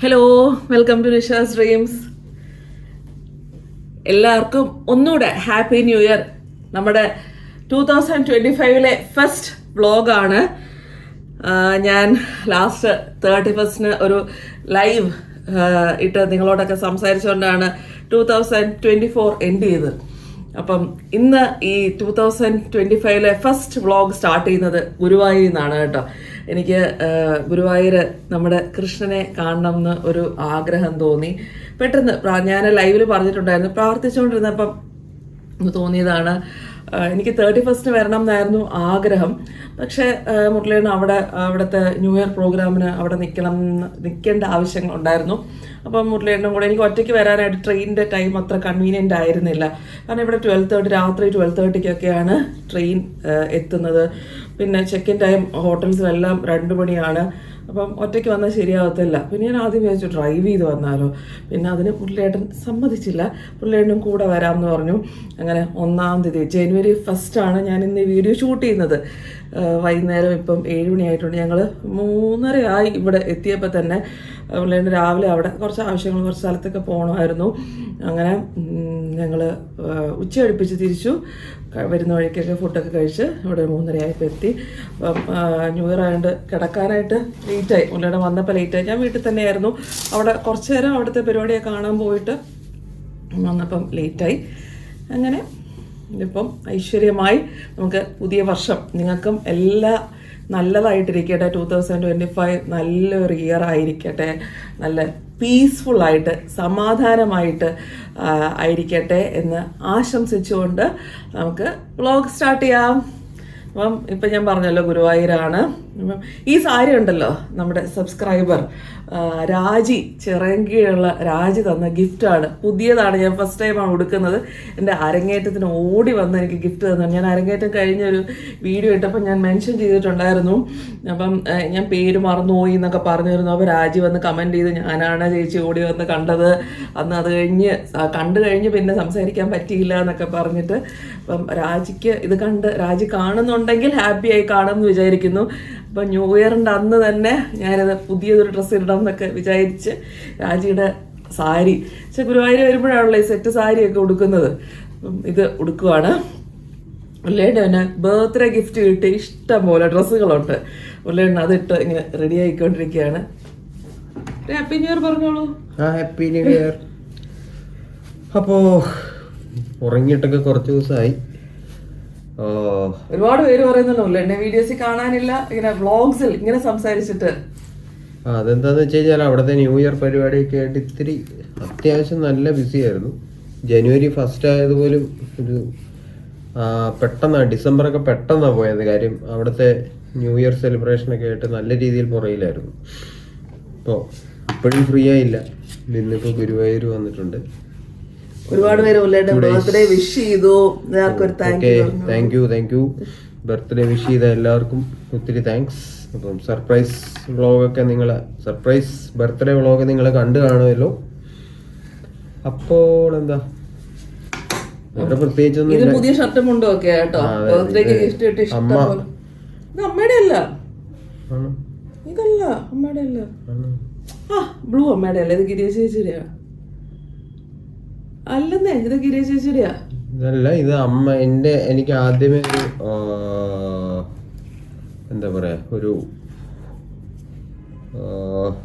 Hello, welcome to Nisha's dreams. എല്ലാവർക്കും ഒന്നുകൂടെ happy new year. നമ്മുടെ 2025 ഫസ്റ്റ് വ്ളോഗാണ്. ഞാൻ ലാസ്റ്റ് 31 ഒരു ലൈവ് ഇട്ട് നിങ്ങളോടൊക്കെ സംസാരിച്ചുകൊണ്ടാണ് 2024 എൻഡ് ചെയ്തത്. അപ്പം ഇന്ന് ഈ 2025 ഫസ്റ്റ് വ്ളോഗ് സ്റ്റാർട്ട് ചെയ്യുന്നത് ഗുരുവായൂരിൽ നിന്നാണ് കേട്ടോ. എനിക്ക് ഗുരുവായൂർ നമ്മുടെ കൃഷ്ണനെ കാണണം എന്ന് ഒരു ആഗ്രഹം തോന്നി. പെട്ടെന്ന് ഞാൻ ലൈവിൽ പറഞ്ഞിട്ടുണ്ടായിരുന്നു, പ്രാർത്ഥിച്ചുകൊണ്ടിരുന്നപ്പം തോന്നിയതാണ്. എനിക്ക് 31 വരണം എന്നായിരുന്നു ആഗ്രഹം. പക്ഷേ മുരളിയാണ് അവിടുത്തെ ന്യൂ ഇയർ പ്രോഗ്രാമിന് അവിടെ നിൽക്കേണ്ട ആവശ്യങ്ങളുണ്ടായിരുന്നു. അപ്പം മുരളിയേട്ടനും കൂടെ എനിക്ക് ഒറ്റയ്ക്ക് വരാനായിട്ട് ട്രെയിനിൻ്റെ ടൈം അത്ര കൺവീനിയൻ്റ് ആയിരുന്നില്ല. കാരണം ഇവിടെ 12:30 രാത്രി 12:30 ട്രെയിൻ എത്തുന്നത്. പിന്നെ ചെക്ക് ഇൻ ടൈം ഹോട്ടൽസിലെല്ലാം 2 മണിയാണ്. അപ്പം ഒറ്റയ്ക്ക് വന്നാൽ ശരിയാവത്തില്ല. പിന്നെ ഞാൻ ആദ്യം വിചാരിച്ചു ഡ്രൈവ് ചെയ്ത് വന്നാലോ. പിന്നെ അതിന് മുരളിയേട്ടൻ സമ്മതിച്ചില്ല. മുരളിയേട്ടനും കൂടെ വരാമെന്ന് പറഞ്ഞു. അങ്ങനെ 1-ാം തീയതി ജനുവരി 1 ഞാൻ ഇന്ന് ഈ വീഡിയോ ഷൂട്ട് ചെയ്യുന്നത്. വൈകുന്നേരം ഇപ്പം 7 മണിയായിട്ടുണ്ട്. ഞങ്ങൾ 3:30 ആയി ഇവിടെ എത്തിയപ്പോൾ തന്നെ. മുരളിയേട്ടൻ രാവിലെ അവിടെ കുറച്ച് ആവശ്യങ്ങൾ കുറച്ച് സ്ഥലത്തൊക്കെ പോകണമായിരുന്നു. അങ്ങനെ ഞങ്ങൾ ഉച്ചയടുപ്പിച്ച് തിരിച്ചു. വരുന്ന വഴിക്കൊക്കെ ഫുഡൊക്കെ കഴിച്ച് ഇവിടെ 3:30 ആയപ്പോൾ എത്തി. അപ്പം ന്യൂ ഇയർ ആയതുകൊണ്ട് കിടക്കാനായിട്ട് ലേറ്റായി. മുരളിയേട്ടൻ വന്നപ്പോൾ ലേറ്റായി. ഞാൻ വീട്ടിൽ തന്നെയായിരുന്നു. അവിടെ കുറച്ച് നേരം അവിടുത്തെ പരിപാടിയൊക്കെ കാണാൻ പോയിട്ട് വന്നപ്പം ലേറ്റായി. അങ്ങനെ ഇപ്പം ഐശ്വര്യമായി നമുക്ക് പുതിയ വർഷം നിങ്ങൾക്കും എല്ലാ നല്ലതായിട്ടിരിക്കട്ടെ. 2025 നല്ലൊരു ഇയർ ആയിരിക്കട്ടെ. നല്ല പീസ്ഫുള്ളായിട്ട് സമാധാനമായിട്ട് ആയിരിക്കട്ടെ എന്ന് ആശംസിച്ചുകൊണ്ട് നമുക്ക് വ്ളോഗ് സ്റ്റാർട്ട് ചെയ്യാം. അപ്പം ഇപ്പം ഞാൻ പറഞ്ഞല്ലോ ഗുരുവായൂരാണ്. അപ്പം ഈ സാരി ഉണ്ടല്ലോ, നമ്മുടെ സബ്സ്ക്രൈബർ രാജി ചിറങ്കിയുള്ള രാജി തന്ന ഗിഫ്റ്റാണ്. പുതിയതാണ്. ഞാൻ ഫസ്റ്റ് ടൈമാണ് ഉടുക്കുന്നത്. എൻ്റെ അരങ്ങേറ്റത്തിന് ഓടി വന്ന് എനിക്ക് ഗിഫ്റ്റ് തന്നത്. ഞാൻ അരങ്ങേറ്റം കഴിഞ്ഞൊരു വീഡിയോ ഇട്ടപ്പോൾ ഞാൻ മെൻഷൻ ചെയ്തിട്ടുണ്ടായിരുന്നു. അപ്പം ഞാൻ പേര് മറന്നുപോയി എന്നൊക്കെ പറഞ്ഞിരുന്നു. അപ്പോൾ രാജി വന്ന് കമൻറ്റ് ചെയ്ത് ഞാനാണ് ചേച്ചി ഓടി വന്ന് കണ്ടത്. അന്ന് അത് കണ്ടു കഴിഞ്ഞ് പിന്നെ സംസാരിക്കാൻ പറ്റിയില്ല എന്നൊക്കെ പറഞ്ഞിട്ട്. അപ്പം രാജിക്ക് ഇത് കണ്ട് രാജി കാണുന്നുണ്ടെങ്കിൽ ഹാപ്പിയായി കാണുമെന്ന് വിചാരിക്കുന്നു. അപ്പം ന്യൂ ഇയറിൻ്റെ അന്ന് തന്നെ ഞാനത് പുതിയതൊരു ഡ്രസ്സ് ഇടണം എന്നൊക്കെ വിചാരിച്ച് രാജിയുടെ സാരി, പക്ഷെ ഗുരുവായൂർ വരുമ്പോഴാണല്ലോ ഈ സെറ്റ് സാരിയൊക്കെ ഉടുക്കുന്നത്. അപ്പം ഇത് ഉടുക്കുവാണ്. മുരളിയേട്ടൻ പിന്നെ ബർത്ത്ഡേ ഗിഫ്റ്റ് കിട്ടി ഇഷ്ടം പോലെ ഡ്രസ്സുകളുണ്ട്. മുരളിയേട്ടൻ അതിട്ട് ഇങ്ങനെ റെഡി ആയിക്കൊണ്ടിരിക്കുകയാണ്. ഹാപ്പി ന്യൂ ഇയർ പറഞ്ഞോളൂ. Happy new year. അപ്പോൾ ഉറങ്ങിയിട്ടൊക്കെ കുറച്ച് ദിവസമായി. ഒരുപാട് പേര് പറയുന്നുണ്ടല്ലോ എന്നെ വീഡിയോസിൽ കാണാനില്ല, ഇങ്ങനെ വ്ളോഗ്സിൽ ഇങ്ങനെ സംസാരിച്ചിട്ട്. അതെന്താന്ന് വെച്ച് കഴിഞ്ഞാൽ അവിടുത്തെ ന്യൂ ഇയർ പരിപാടിയൊക്കെ ആയിട്ട് ഇത്തിരി അത്യാവശ്യം നല്ല ബിസി ആയിരുന്നു. ജനുവരി 1 ആയതുപോലും ഒരു പെട്ടെന്നാണ്, ഡിസംബറൊക്കെ പെട്ടെന്നാണ് പോയത്. കാര്യം അവിടുത്തെ ന്യൂ ഇയർ സെലിബ്രേഷനൊക്കെ ആയിട്ട് നല്ല രീതിയിൽ പുറയിലായിരുന്നു. അപ്പോൾ ഇപ്പോഴും ഫ്രീ ആയില്ല. ഇന്നിപ്പോൾ ഗുരുവായൂർ വന്നിട്ടുണ്ട്. ഒരുപാട് പേര് ബർത്ത്ഡേ വിഷ് ചെയ്തു. Thank you. ബർത്ത്ഡേ വിഷ് ചെയ്ത എല്ലാവർക്കും ഒത്തിരി താങ്ക്സ്. അപ്പം സർപ്രൈസ് ബർത്ത്ഡേ വ്ളോഗ് നിങ്ങൾ കണ്ടു കാണുമല്ലോ. അപ്പോൾ എന്താ പ്രത്യേകിച്ചൊന്നും. പുതിയ ഷർട്ടും മുണ്ടും ഒക്കെ കേട്ടോ. ബർത്ത്ഡേക്ക് ഗിഫ്റ്റ് കിട്ടി. അമ്മയുടെ അല്ല, ഇതല്ല അമ്മയുടെ അല്ല. ബ്ലൂ അമ്മയുടെ അല്ല, ഇത് ഗിരിജ ചേച്ചിയുടെയാ. അല്ലെന്നേ, ഇത് ഗിരിജ ചേച്ചിയുടെയാ. ഇതല്ല, ഇത് അമ്മ എനിക്ക് ആദ്യമേ ഒരു എന്താ പറയാ, ഒരു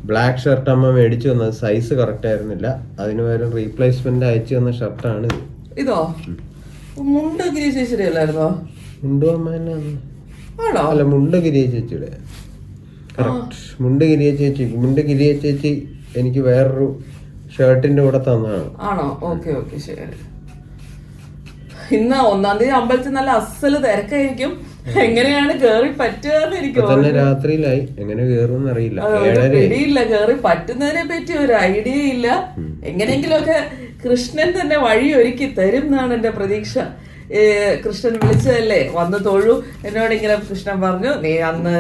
ബ്ലാക്ക് ഷർട്ട് അമ്മ മേടിച്ചു വന്നത്. സൈസ് കറക്റ്റ് ആയിരുന്നില്ല. അതിന് പകരം റീപ്ലേസ്മെന്റ് അയച്ചു തന്ന ഷർട്ടാണ് ഇത്. ഇതോ മുണ്ട് ഗിരിജ ചേച്ചിയുടെ അല്ലായിരുന്നോ? മുണ്ടും അമ്മ തന്നെ അല്ല, മുണ്ട് ഗിരിജ ചേച്ചിയുടെ. കറക്റ്റ്, മുണ്ട് ഗിരിജ ചേച്ചി എനിക്ക് വേറൊരു ഷർട്ടിന്റെ കൂടെ തന്നതാണ്. ആണോ? ഓക്കെ ശരി. ഇന്ന് 1-ാം തീയതി അമ്പലത്തിൽ നല്ല അസല് തിരക്കായിരിക്കും. എങ്ങനെയാണ് കേറി പറ്റുക തന്നെ രാത്രിയിലായി. എങ്ങനെ കേറുമെന്ന് അറിയില്ല. കേറി പറ്റുന്നതിനെ പറ്റി ഒരു ഐഡിയ ഇല്ല. എങ്ങനെയെങ്കിലും ഒക്കെ കൃഷ്ണൻ തന്നെ വഴി ഒരുക്കി തരും എന്നാണ് എന്റെ പ്രതീക്ഷ. കൃഷ്ണൻ വിളിച്ചതല്ലേ, വന്ന് തൊഴു. എന്നോട് ഇങ്ങനെ കൃഷ്ണൻ പറഞ്ഞു, നീ അന്ന്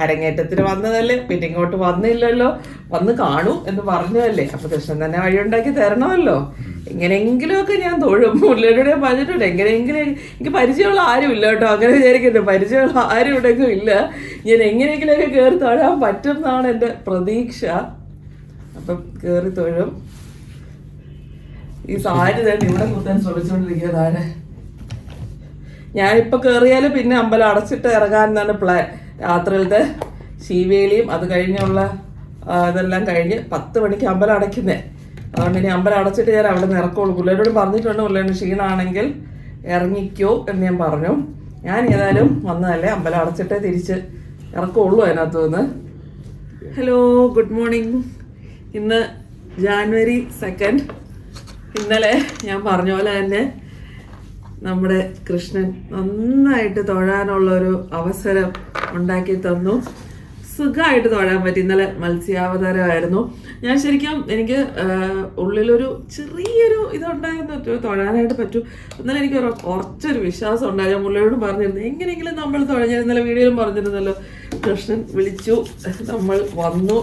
അരങ്ങേറ്റത്തിന് വന്നതല്ലേ, പിന്നെ ഇങ്ങോട്ട് വന്നില്ലല്ലോ, വന്ന് കാണൂ എന്ന് പറഞ്ഞതല്ലേ. അപ്പൊ കൃഷ്ണൻ തന്നെ വഴിയുണ്ടാക്കി തരണമല്ലോ. എങ്ങനെയെങ്കിലുമൊക്കെ ഞാൻ തൊഴും. മുരളിയുടെ പറഞ്ഞിട്ടുണ്ട് എങ്ങനെയെങ്കിലും. എനിക്ക് പരിചയമുള്ള ആരും ഇല്ല കേട്ടോ, അങ്ങനെ വിചാരിക്കട്ടെ. പരിചയമുള്ള ആരും ഇവിടെയൊക്കെ ഇല്ല. ഞാൻ എങ്ങനെയെങ്കിലുമൊക്കെ കയറി തൊഴാൻ പറ്റും എന്നാണ് എൻ്റെ പ്രതീക്ഷ. അപ്പം കയറി തൊഴും. ഈ സാരി തന്നെ ഇവിടെ കുത്താൻ ശ്രമിച്ചുകൊണ്ടിരിക്കുക താഴെ. ഞാനിപ്പോൾ കയറിയാൽ പിന്നെ അമ്പലം അടച്ചിട്ട് ഇറങ്ങാനെന്നാണ് പ്ലാൻ. രാത്രിയിലത്തെ ശീവേലിയും അത് കഴിഞ്ഞുള്ള ഇതെല്ലാം കഴിഞ്ഞ് 10 മണിക്ക് അമ്പലം അടയ്ക്കുന്നത്. അതുകൊണ്ട് ഇനി അമ്പലം അടച്ചിട്ട് ഞാൻ അവിടെ നിന്ന് ഇറക്കുള്ളൂ. പിള്ളേരോട് പറഞ്ഞിട്ടുണ്ട്, പിള്ളേരുടെ ക്ഷീണമാണെങ്കിൽ ഇറങ്ങിക്കോ എന്ന് ഞാൻ പറഞ്ഞു. ഞാൻ ഏതായാലും വന്നതല്ലേ, അമ്പലം അടച്ചിട്ടേ തിരിച്ച് ഇറക്കുള്ളൂ അതിനകത്ത് നിന്ന്. Hello, good morning. ഇന്ന് ജാനുവരി 2. ഇന്നലെ ഞാൻ പറഞ്ഞ പോലെ തന്നെ നമ്മുടെ കൃഷ്ണൻ നന്നായിട്ട് തൊഴാനുള്ളൊരു അവസരം ഉണ്ടാക്കി തന്നു. സുഖമായിട്ട് തൊഴാൻ പറ്റി. ഇന്നലെ മത്സ്യാവതാരമായിരുന്നു. ഞാൻ ശരിക്കും എനിക്ക് ഉള്ളിലൊരു ചെറിയൊരു ഇതുണ്ടായിരുന്നു, തൊഴാനായിട്ട് പറ്റും. എന്നാലും എനിക്ക് കുറച്ചൊരു വിശ്വാസം ഉണ്ടായി. ഞാൻ മുള്ളയോടും പറഞ്ഞിരുന്നു എങ്ങനെയെങ്കിലും നമ്മൾ തൊഴഞ്ഞ. ഇന്നലെ വീഡിയോയിലും പറഞ്ഞിരുന്നല്ലോ, കൃഷ്ണൻ വിളിച്ചു, നമ്മൾ വന്നു.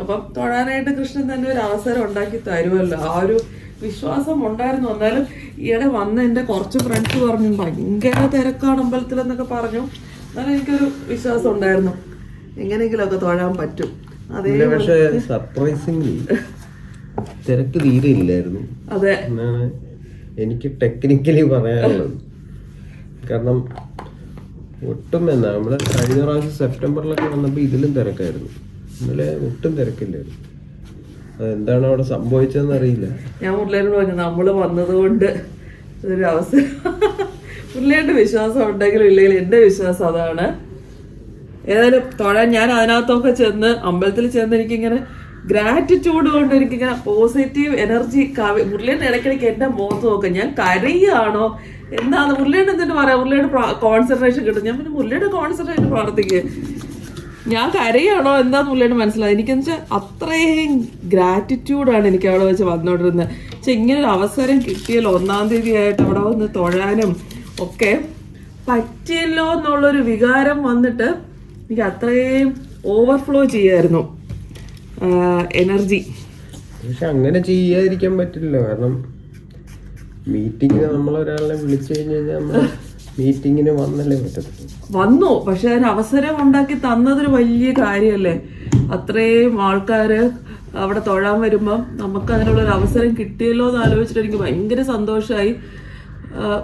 അപ്പം തൊഴാനായിട്ട് കൃഷ്ണൻ തന്നെ ഒരു അവസരം ഉണ്ടാക്കി തരുമല്ലോ, ആ ഒരു വിശ്വാസം ഉണ്ടായിരുന്നു. എന്നാലും ഈയിടെ വന്ന് എൻ്റെ കുറച്ച് ഫ്രണ്ട്സ് പറഞ്ഞു ഭയങ്കര തിരക്കാണ് അമ്പലത്തിലെന്നൊക്കെ പറഞ്ഞു. എന്നാലും എനിക്കൊരു വിശ്വാസം ഉണ്ടായിരുന്നു എങ്ങനെയെങ്കിലുമൊക്കെ തൊഴാൻ പറ്റും. അതേ പക്ഷേ സർപ്രൈസിംഗ്ലി തിരക്ക് തീരെ ഇല്ലായിരുന്നു. അതെ, എന്നാണ് എനിക്ക് ടെക്നിക്കലി പറയാനുള്ളത്. കാരണം ഒട്ടും എന്നാ നമ്മള് കഴിഞ്ഞ പ്രാവശ്യം സെപ്റ്റംബറിലൊക്കെ വന്നപ്പോൾ ഇതിലും തിരക്കായിരുന്നു. ഇന്നലെ ഒട്ടും തിരക്കില്ലായിരുന്നു. അതെന്താണ് അവിടെ സംഭവിച്ചതെന്ന് അറിയില്ല. ഞാൻ മുരളിയോട് പറഞ്ഞു നമ്മള് വന്നതുകൊണ്ട് ഒരു അവസരം. മുരളിയുടെ വിശ്വാസം ഉണ്ടെങ്കിലും ഇല്ലെങ്കിലും എൻ്റെ വിശ്വാസം അതാണ്. ഏതായാലും തൊഴാൻ ഞാൻ അതിനകത്തൊക്കെ ചെന്ന് അമ്പലത്തിൽ ചെന്ന് എനിക്കിങ്ങനെ ഗ്രാറ്റിറ്റ്യൂഡ് കൊണ്ട് എനിക്കിങ്ങനെ പോസിറ്റീവ് എനർജി മുരളിയുടെ ഇടയ്ക്കിടയ്ക്ക് എൻ്റെ മുഖത്ത് നോക്കാം. ഞാൻ കരയുകയാണോ എന്താണ് മുരളിയുടെ എന്തിനു പറയാം, മുരളിയുടെ കോൺസെൻട്രേഷൻ കിട്ടും. ഞാൻ പിന്നെ മുരളിയുടെ കോൺസെൻട്രേഷൻ പ്രാർത്ഥിക്കുക, ഞാൻ കരയാണോ എന്താന്ന് മുരളിയുടെ മനസ്സിലായി. എനിക്കെന്ന് വെച്ചാൽ അത്രയും ഗ്രാറ്റിറ്റ്യൂഡാണ് എനിക്ക് അവിടെ വെച്ച് വന്നോണ്ടിരുന്നത്. പക്ഷെ ഇങ്ങനൊരു അവസരം കിട്ടിയല്ലോ, 1-ാം തീയതി ആയിട്ട് അവിടെ വന്ന് തൊഴാനും ഒക്കെ പറ്റിയല്ലോ എന്നുള്ളൊരു വികാരം വന്നിട്ട് എനിക്ക് അത്രയും ഓവർഫ്ലോ ചെയ്യായിരുന്നു എനർജി. പക്ഷെ അങ്ങനെ ചെയ്യാതിരിക്കാൻ പറ്റില്ല. കാരണം മീറ്റിങ്ങിന് നമ്മളൊരാളെ വിളിച്ചു കഴിഞ്ഞ് കഴിഞ്ഞാൽ നമ്മൾ മീറ്റിങ്ങിന് വന്നല്ലേ പറ്റത്തുള്ളൂ. വന്നു, പക്ഷെ അതിന് അവസരം ഉണ്ടാക്കി തന്നതൊരു വലിയ കാര്യമല്ലേ. അത്രയും ആൾക്കാർ അവിടെ തൊഴാൻ വരുമ്പം നമുക്ക് അതിനുള്ളൊരു അവസരം കിട്ടിയല്ലോ എന്ന് ആലോചിച്ചിട്ട് എനിക്ക് ഭയങ്കര സന്തോഷമായി.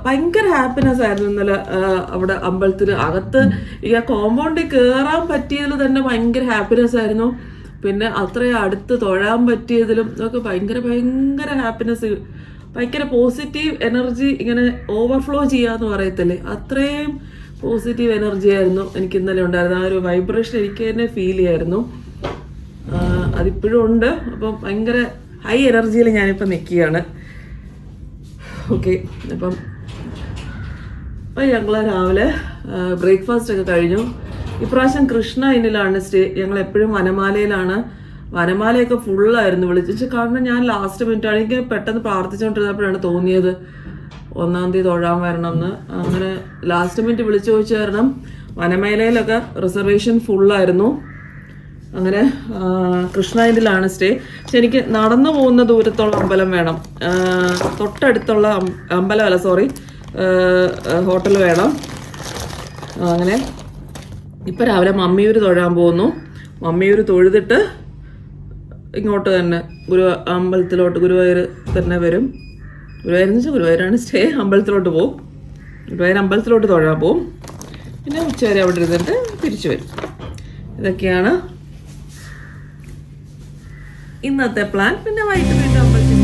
ഭയങ്കര ഹാപ്പിനെസ് ആയിരുന്നു ഇന്നലെ അവിടെ അമ്പലത്തിന് അകത്ത്. ഈ ആ കോമ്പൗണ്ടിൽ കയറാൻ പറ്റിയതിൽ തന്നെ ഭയങ്കര ഹാപ്പിനെസ് ആയിരുന്നു. പിന്നെ അത്രയും അടുത്ത് തൊഴാൻ പറ്റിയതിലും ഒക്കെ ഭയങ്കര ഹാപ്പിനെസ്, ഭയങ്കര പോസിറ്റീവ് എനർജി ഇങ്ങനെ ഓവർഫ്ലോ ചെയ്യാന്ന് പറയത്തില്ലേ, അത്രയും പോസിറ്റീവ് എനർജി ആയിരുന്നു എനിക്ക് ഇന്നലെ ഉണ്ടായിരുന്നു. ആ ഒരു വൈബ്രേഷൻ എനിക്ക് തന്നെ ഫീൽ ചെയ്യായിരുന്നു. അതിപ്പോഴും ഉണ്ട്. അപ്പം ഭയങ്കര ഹൈ എനർജിയിൽ ഞാനിപ്പോൾ നിൽക്കുകയാണ്. ഓക്കെ, അപ്പം ഞങ്ങൾ രാവിലെ ബ്രേക്ക്ഫാസ്റ്റ് ഒക്കെ കഴിഞ്ഞു. ഇപ്രാവശ്യം കൃഷ്ണ ഇന്നിലാണ് സ്റ്റേ. ഞങ്ങൾ എപ്പോഴും വനമാലയിലാണ്. വനമാലയൊക്കെ ഫുള്ളായിരുന്നു. വിളിച്ചു കാരണം ഞാൻ ലാസ്റ്റ് മിനിറ്റാണ്, എനിക്ക് പെട്ടെന്ന് പ്രാർത്ഥിച്ചുകൊണ്ടിരുന്നപ്പോഴാണ് തോന്നിയത് 1-ാം തീയതി തൊഴാൻ വരണം എന്ന്. അങ്ങനെ ലാസ്റ്റ് മിനിറ്റ് വിളിച്ചു ചോദിച്ചു കാരണം വനമേലയിലൊക്കെ റിസർവേഷൻ ഫുള്ളായിരുന്നു. അങ്ങനെ കൃഷ്ണയിലാണ് സ്റ്റേ. പക്ഷെ എനിക്ക് നടന്നു പോകുന്ന ദൂരത്തുള്ള അമ്പലം വേണം, തൊട്ടടുത്തുള്ള അമ്പലമല്ല സോറി ഹോട്ടൽ വേണം. അങ്ങനെ ഇപ്പം രാവിലെ മമ്മിയൂർ തൊഴാൻ പോകുന്നു. മമ്മിയൂർ തൊഴുതിട്ട് ഇങ്ങോട്ട് തന്നെ അമ്പലത്തിലോട്ട് ഗുരുവായൂർ തന്നെ വരും. ഗുരുവായൂരെന്ന് വെച്ചാൽ ഗുരുവായൂരാണ് സ്റ്റേ. അമ്പലത്തിലോട്ട് പോകും, ഗുരുവായൂർ അമ്പലത്തിലോട്ട് തൊഴാൻ പോകും. പിന്നെ ഉച്ചവരെ അവിടെ ഇരുന്നിട്ട് തിരിച്ചു വരും. ഇതൊക്കെയാണ് ഇന്നത്തെ പ്ലാൻ. പിന്നെ വൈകിട്ട് വീണ്ടും അമ്പലത്തിൽ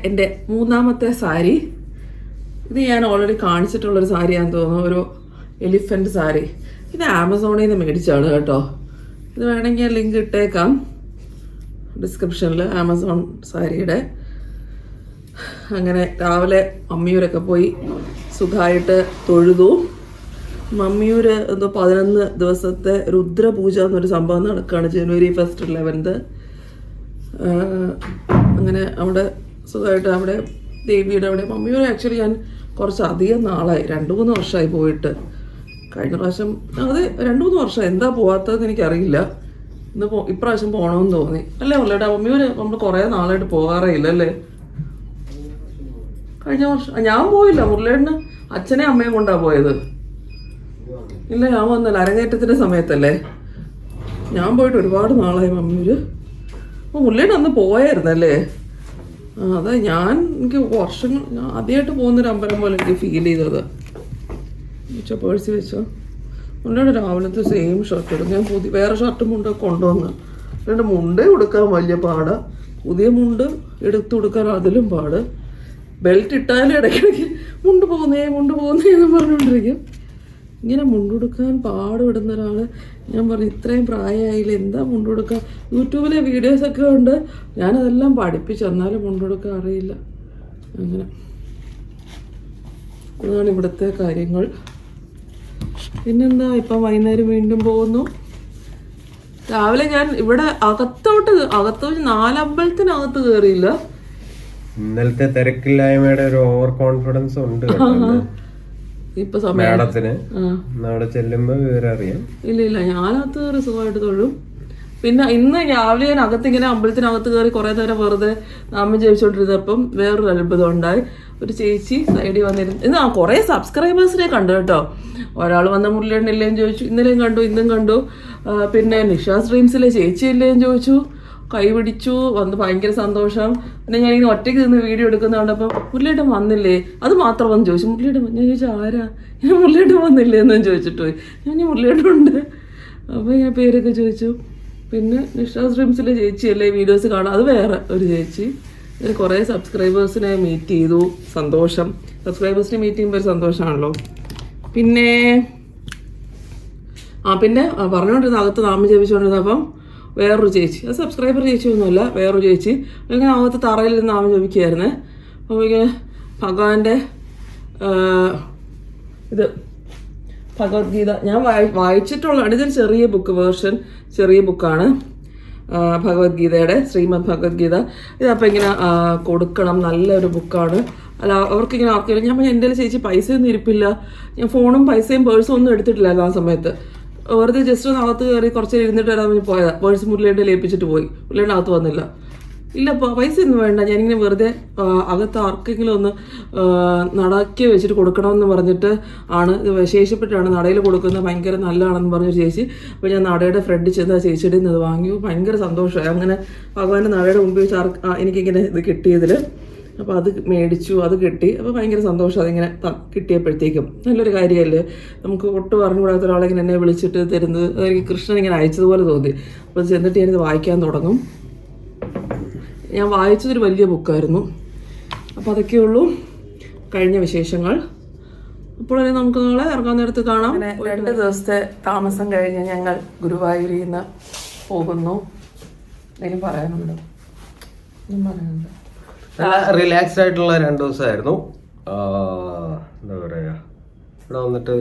എൻ്റെ മൂന്നാമത്തെ സാരി. ഇത് ഞാൻ ഓൾറെഡി കാണിച്ചിട്ടുള്ളൊരു സാരിയാണെന്ന് തോന്നുന്നു, ഒരു എലിഫൻറ്റ് സാരി. ഇത് ആമസോണിൽ നിന്ന് മേടിച്ചാണ് കേട്ടോ. ഇത് വേണമെങ്കിൽ ലിങ്ക് ഇട്ടേക്കാം ഡിസ്ക്രിപ്ഷനിൽ, ആമസോൺ സാരിയുടെ. അങ്ങനെ രാവിലെ മമ്മിയൂരൊക്കെ പോയി സുഖമായിട്ട് തൊഴുതു. മമ്മിയൂർ എന്തോ 11 ദിവസത്തെ രുദ്രപൂജ എന്നൊരു സംഭവം നടക്കുകയാണ് ജനുവരി 1, 11. അങ്ങനെ അവിടെ സുഖമായിട്ട് അവിടെ ദേവിയുടെ അവിടെ മമ്മിയൂർ ആക്ച്വലി ഞാൻ കുറച്ചധികം നാളായി, 2-3 വർഷമായി പോയിട്ട്. കഴിഞ്ഞ പ്രാവശ്യം അത് 2-3 വർഷം എന്താ പോകാത്തതെന്ന് എനിക്കറിയില്ല. ഇപ്രാവശ്യം പോകണമെന്ന് തോന്നി. അല്ലേ മുരളിയുടെ മമ്മിയൂർ നമ്മൾ കുറേ നാളായിട്ട് പോകാറേ ഇല്ല അല്ലേ? കഴിഞ്ഞ വർഷം ഞാൻ പോയില്ല, മുരളിയുടെ അച്ഛനെ അമ്മയും കൊണ്ടാണ് പോയത്. ഇല്ല ഞാൻ വന്നല്ല, അരങ്ങേറ്റത്തിൻ്റെ സമയത്തല്ലേ. ഞാൻ പോയിട്ട് ഒരുപാട് നാളായി മമ്മിയൂർ. അപ്പോൾ മുരളിയുടെ അന്ന് പോയായിരുന്നല്ലേ? അതാ എനിക്ക് വർഷങ്ങൾ ഞാൻ ആദ്യമായിട്ട് പോകുന്നൊരു അമ്പലം പോലെ എനിക്ക് ഫീൽ ചെയ്തത്. വെച്ചോ പേഴ്സി വെച്ചോ. മുരളിയുടെ രാവിലത്തെ സെയിം ഷർട്ട് എടുക്കും. ഞാൻ വേറെ ഷർട്ടും മുണ്ടൊക്കെ കൊണ്ടുവന്ന്. മുരളിയുടെ മുണ്ടേ കൊടുക്കാൻ വലിയ പാടാ, പുതിയ മുണ്ട് എടുത്തു കൊടുക്കാൻ അതിലും പാട്. ബെൽറ്റ് ഇട്ടാലും ഇടയ്ക്കിടയ്ക്ക് മുണ്ട് പോകുന്നേ എന്ന് പറഞ്ഞുകൊണ്ടിരിക്കും. ഇങ്ങനെ മുണ്ടുകൊടുക്കാൻ പാടുപെടുന്ന ഒരാൾ. ഞാൻ പറഞ്ഞു ഇത്രയും പ്രായമായില്ല, എന്താ മുണ്ടുകൊടുക്കാൻ. യൂട്യൂബിലെ വീഡിയോസൊക്കെ ഉണ്ട്, ഞാനതെല്ലാം പഠിപ്പിച്ചു, എന്നാലും മുണ്ടുകൊടുക്കാൻ അറിയില്ല. അങ്ങനെ അതാണ് ഇവിടുത്തെ കാര്യങ്ങൾ. പിന്നെന്താ, ഇപ്പം വൈകുന്നേരം വീണ്ടും പോകുന്നു. രാവിലെ ഞാൻ ഇവിടെ അകത്തോട്ട് 4 അമ്പലത്തിനകത്ത് കയറിയില്ല. ഇന്നലത്തെ തിരക്കില്ലായ്മയുടെ ഒരു ഓവർ കോൺഫിഡൻസ് ഉണ്ട് ഇപ്പൊ സമയത്തിന് അവിടെ ചെല്ലുമ്പോ വിവരം അറിയാം. ഇല്ല ഞാനകത്ത് കയറി സുഖമായിട്ട് തൊഴും. പിന്നെ ഇന്ന് രാവിലെ ഞാൻ അകത്തിങ്ങനെ അമ്പലത്തിനകത്ത് കയറി കുറെ നേരം വെറുതെ നാമം ജപിച്ചോണ്ടിരുന്നപ്പം വേറൊരു അത്ഭുതം ഉണ്ടായി. ഒരു ചേച്ചി സൈഡിൽ വന്നിരുന്നു. ഇന്ന് കുറെ സബ്സ്ക്രൈബേഴ്സിനെ കണ്ടു കേട്ടോ. ഒരാൾ വന്ന മുരളിയില്ലേന്ന് ചോദിച്ചു, ഇന്നലെയും കണ്ടു ഇന്നും കണ്ടു. പിന്നെ നിഷാ സ്ട്രീംസിലെ ചേച്ചി ഇല്ലേന്ന് ചോദിച്ചു, കൈ പിടിച്ചു വന്ന്, ഭയങ്കര സന്തോഷം. പിന്നെ ഞാനിങ്ങനെ ഒറ്റയ്ക്ക് നിന്ന് വീഡിയോ എടുക്കുന്ന കണ്ടപ്പോൾ മുരളിയേട്ടൻ വന്നില്ലേ, അത് മാത്രം വന്ന് ചോദിച്ചു. മുരളിയേട്ടൻ ഞാൻ ചോദിച്ചു ആരാ, ഞാൻ മുരളിയേട്ടൻ വന്നില്ലേ എന്നും ചോദിച്ചിട്ട് പോയി. ഞാൻ മുരളിയേട്ടൻ ഉണ്ട്. അപ്പോൾ ഇങ്ങനെ പേരൊക്കെ ചോദിച്ചു. പിന്നെ നിഷാ സ്ട്രീംസിലെ ചേച്ചിയല്ലേ വീഡിയോസ് കാണാം, അത് വേറെ ഒരു ചേച്ചി. ഇതിന് കുറേ സബ്സ്ക്രൈബേഴ്സിനെ മീറ്റ് ചെയ്തു, സന്തോഷം. സബ്സ്ക്രൈബേഴ്സിനെ മീറ്റ് ചെയ്യുമ്പോൾ ഒരു സന്തോഷമാണല്ലോ. പിന്നെ പറഞ്ഞുകൊണ്ടിരുന്ന അകത്ത് നാമം ജപിച്ചുകൊണ്ടിരുന്നപ്പം വേറൊരു ചേച്ചി, അത് സബ്സ്ക്രൈബർ ചേച്ചിയൊന്നുമല്ല, വേറൊരു ചേച്ചി ഇങ്ങനെ അകത്ത് തറയിൽ നിന്ന് നാമം ജപിക്കുകയായിരുന്നേ. അപ്പോൾ ഇങ്ങനെ ഭഗവാന്റെ ഇത് ഭഗവത്ഗീത ഞാൻ വായിച്ചിട്ടുള്ളതാണ്. ഇതൊരു ചെറിയ ബുക്കാണ് ഭഗവത്ഗീതയുടെ, ശ്രീമദ് ഭഗവത്ഗീത. ഇതപ്പോൾ ഇങ്ങനെ കൊടുക്കണം, നല്ലൊരു ബുക്കാണ്. അല്ല അവർക്കിങ്ങനെ ആർക്കെങ്കിലും ഞാൻ എൻ്റെ ചേച്ചി പൈസയൊന്നും ഇരിപ്പില്ല, ഞാൻ ഫോണും പൈസയും പേഴ്സും ഒന്നും എടുത്തിട്ടില്ലായിരുന്നു ആ സമയത്ത്. വെറുതെ ജസ്റ്റ് ഒന്ന് അകത്ത് കയറി കുറച്ച് ഇരുന്നിട്ട് വരാൻ വേണ്ടി പോയതാണ്. പേഴ്സ് മുരളിയുടെ ഏൽപ്പിച്ചിട്ട് പോയി. മുരളിയുടെ അകത്ത് വന്നില്ല. ഇല്ല പൈസ ഒന്നും വേണ്ട, ഞാനിങ്ങനെ വെറുതെ അകത്ത് ആർക്കെങ്കിലും ഒന്ന് നടക്കി വെച്ചിട്ട് കൊടുക്കണമെന്ന് പറഞ്ഞിട്ട് ആണ് ഇത് വിശേഷപ്പെട്ടാണ് നടയിൽ കൊടുക്കുന്നത്, ഭയങ്കര നല്ലതാണെന്ന് പറഞ്ഞൊരു ചേച്ചി. അപ്പോൾ ഞാൻ നടയുടെ ഫ്രണ്ടിൽ ചെന്ന് ആ ചേച്ചിയുടെ നിന്ന് വാങ്ങി. ഭയങ്കര സന്തോഷമായി. അങ്ങനെ ഭഗവാന്റെ നടയുടെ മുമ്പിൽ വെച്ച് എനിക്കിങ്ങനെ ഇത് കിട്ടിയതിൽ. അപ്പോൾ അത് മേടിച്ചു, അത് കിട്ടി. അപ്പോൾ ഭയങ്കര സന്തോഷം അതിങ്ങനെ കിട്ടിയപ്പോഴത്തേക്കും. നല്ലൊരു കാര്യമല്ലേ, നമുക്ക് ഒട്ടും അറിഞ്ഞുകൂടാത്ത ഒരാളെങ്ങനെ എന്നെ വിളിച്ചിട്ട് തരുന്നത്. അതെനിക്ക് കൃഷ്ണൻ ഇങ്ങനെ അയച്ചതുപോലെ തോന്നി. അപ്പോൾ ചെന്നിട്ട് ഞാനിത് വായിക്കാൻ തുടങ്ങും. ഞാൻ വായിച്ചതൊരു വലിയ ബുക്കായിരുന്നു. അപ്പോൾ അതൊക്കെയുള്ളൂ കഴിഞ്ഞ വിശേഷങ്ങൾ. അപ്പോൾ നമുക്ക് നാളെ ഇറങ്ങാൻ നേരത്ത് കാണാം. 2 ദിവസത്തെ താമസം കഴിഞ്ഞ് ഞങ്ങൾ ഗുരുവായൂരിൽ നിന്ന് പോകുന്നു. എന്തെങ്കിലും പറയാനുണ്ടോ? നല്ല റിലാക്സ്ഡ് ആയിട്ടുള്ള 2 ദിവസമായിരുന്നു. എന്താ പറയുക, ഇവിടെ വന്നിട്ട്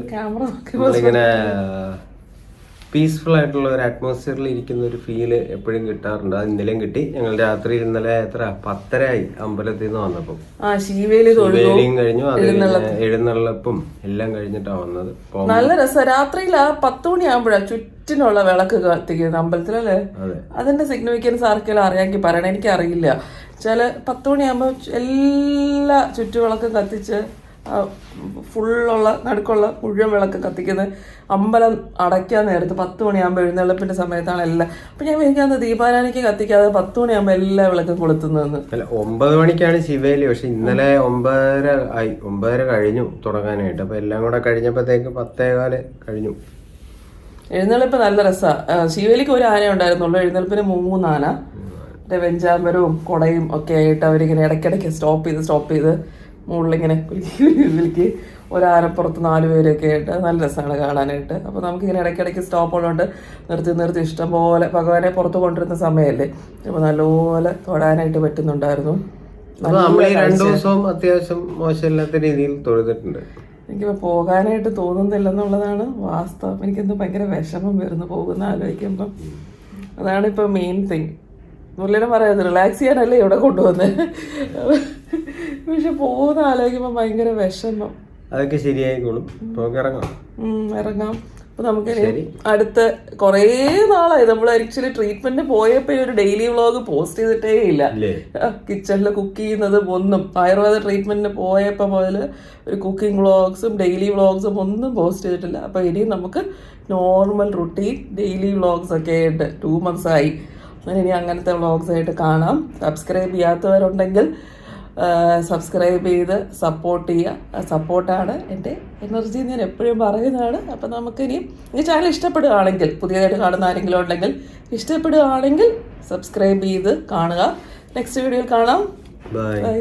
നമ്മളിങ്ങനെ പീസ്ഫുൾ ആയിട്ടുള്ള ഒരു അറ്റ്മോസ്ഫിയറിൽ ഇരിക്കുന്ന ഒരു ഫീല് എപ്പോഴും കിട്ടാറുണ്ട്. അത് ഇന്നലെയും കിട്ടി. ഞങ്ങൾ രാത്രി ഇന്നലെ 10:30 അമ്പലത്തിൽ നിന്ന് വന്നപ്പോൾ ശീവേലിയും കഴിഞ്ഞു, അത് എഴുന്നള്ളപ്പും എല്ലാം കഴിഞ്ഞിട്ടാണ് വന്നത്. നല്ല രസം. രാത്രിയിൽ 10 മണിയാകുമ്പോഴാണ് ചുറ്റിനുള്ള വിളക്ക് കത്തിക്കുന്നത് അമ്പലത്തിലല്ലേ. അതിന്റെ സിഗ്നിഫിക്കൻസ് ആർക്കെങ്കിലും അറിയാമെങ്കിൽ പറയണം, എനിക്കറിയില്ല. 10 മണിയാകുമ്പോൾ എല്ലാ ചുറ്റുവിളക്കും കത്തിച്ച് ഫുള്ളുള്ള നടുക്കുള്ള മുഴുവൻ വിളക്ക് കത്തിക്കുന്നത് അമ്പലം അടയ്ക്കാൻ നേരത്ത് 10 മണിയാകുമ്പോൾ എഴുന്നള്ളിപ്പിന്റെ സമയത്താണ് എല്ലാം. അപ്പം ഞാൻ വിചാരിക്കുന്നത് ദീപാരാധനയ്ക്ക് കത്തിക്കാതെ 10 മണിയാകുമ്പോൾ എല്ലാ വിളക്കും കൊളുത്തുന്നതെന്ന്. 9 മണിക്കാണ് ശിവേലി, പക്ഷെ ഇന്നലെ 9:30 കഴിഞ്ഞു തുടങ്ങാനായിട്ട്. അപ്പം എല്ലാം കൂടെ കഴിഞ്ഞപ്പോഴത്തേക്ക് 10:15 കഴിഞ്ഞു. എഴുന്നള്ളിപ്പ് നല്ല രസമാണ്. ശിവേലിക്ക് 1 ആന ഉണ്ടായിരുന്നുള്ളൂ, എഴുന്നള്ളിപ്പിന് 3 ആന. മറ്റേ വെഞ്ചാമ്പരവും കുടയും ഒക്കെ ആയിട്ട് അവരിങ്ങനെ ഇടയ്ക്കിടയ്ക്ക് സ്റ്റോപ്പ് ചെയ്ത് മുകളിലിങ്ങനെ കുലുക്കി ഒരാനപ്പുറത്ത് 4 പേരൊക്കെ ആയിട്ട് നല്ല രസമാണ് കാണാനായിട്ട്. അപ്പോൾ നമുക്കിങ്ങനെ ഇടയ്ക്കിടയ്ക്ക് സ്റ്റോപ്പ് ഉള്ളതുകൊണ്ട് നിർത്തി ഇഷ്ടം പോലെ ഭഗവാനെ പുറത്ത് കൊണ്ടിരുന്ന സമയമല്ലേ, അപ്പോൾ നല്ലപോലെ തൊടാനായിട്ട് പറ്റുന്നുണ്ടായിരുന്നു. നമ്മൾ 2 ദിവസവും അത്യാവശ്യം മോശമില്ലാത്ത രീതിയിൽ തൊഴുതിട്ടുണ്ട്. എനിക്കിപ്പോൾ പോകാനായിട്ട് തോന്നുന്നില്ലെന്നുള്ളതാണ് വാസ്തവം. എനിക്കെന്തോ ഭയങ്കര വിഷമം വരുന്നു പോകുന്ന ആലോചിക്കുമ്പം. അതാണ് ഇപ്പോൾ മെയിൻ തിങ്. മുരളിനെ പറയാതെ റിലാക്സ് ചെയ്യാനല്ലേ ഇവിടെ കൊണ്ടുവന്നത്, പക്ഷെ പോകുന്ന ആലോചിക്കുമ്പോൾ ഭയങ്കര വിഷമം. അതൊക്കെ ശരിയായിക്കോളും, ഇറങ്ങാം. അപ്പോൾ നമുക്കിനി അടുത്ത കുറേ നാളായി നമ്മൾ ആക്ച്വലി ട്രീറ്റ്മെന്റിന് പോയപ്പോൾ ഒരു ഡെയിലി വ്ളോഗ് പോസ്റ്റ് ചെയ്തിട്ടേ ഇല്ല. കിച്ചണിൽ കുക്ക് ചെയ്യുന്നതും ഒന്നും, ആയുർവേദ ട്രീറ്റ്മെന്റിന് പോയപ്പോൾ മുതൽ ഒരു കുക്കിംഗ് വ്ളോഗ്സും ഡെയിലി വ്ളോഗ്സും ഒന്നും പോസ്റ്റ് ചെയ്തിട്ടില്ല. അപ്പോൾ ഇനി നമുക്ക് നോർമൽ റുട്ടീൻ ഡെയിലി വ്ളോഗ്സ് ഒക്കെ ആയിട്ട് 2 months ആയി. അങ്ങനെ ഇനി അങ്ങനത്തെ വ്ളോഗ്സ് ആയിട്ട് കാണാം. സബ്സ്ക്രൈബ് ചെയ്യാത്തവരുണ്ടെങ്കിൽ സബ്സ്ക്രൈബ് ചെയ്ത് സപ്പോർട്ട് ചെയ്യുക. സപ്പോർട്ടാണ് എൻ്റെ എനർജി, ഞാൻ എപ്പോഴും പറയുന്നതാണ്. അപ്പം നമുക്കിനി ഈ ചാനൽ ഇഷ്ടപ്പെടുകയാണെങ്കിൽ, പുതിയതായിട്ട് കാണുന്ന ആരെങ്കിലും ഉണ്ടെങ്കിൽ ഇഷ്ടപ്പെടുകയാണെങ്കിൽ സബ്സ്ക്രൈബ് ചെയ്ത് കാണുക. നെക്സ്റ്റ് വീഡിയോയിൽ കാണാം. ബൈ.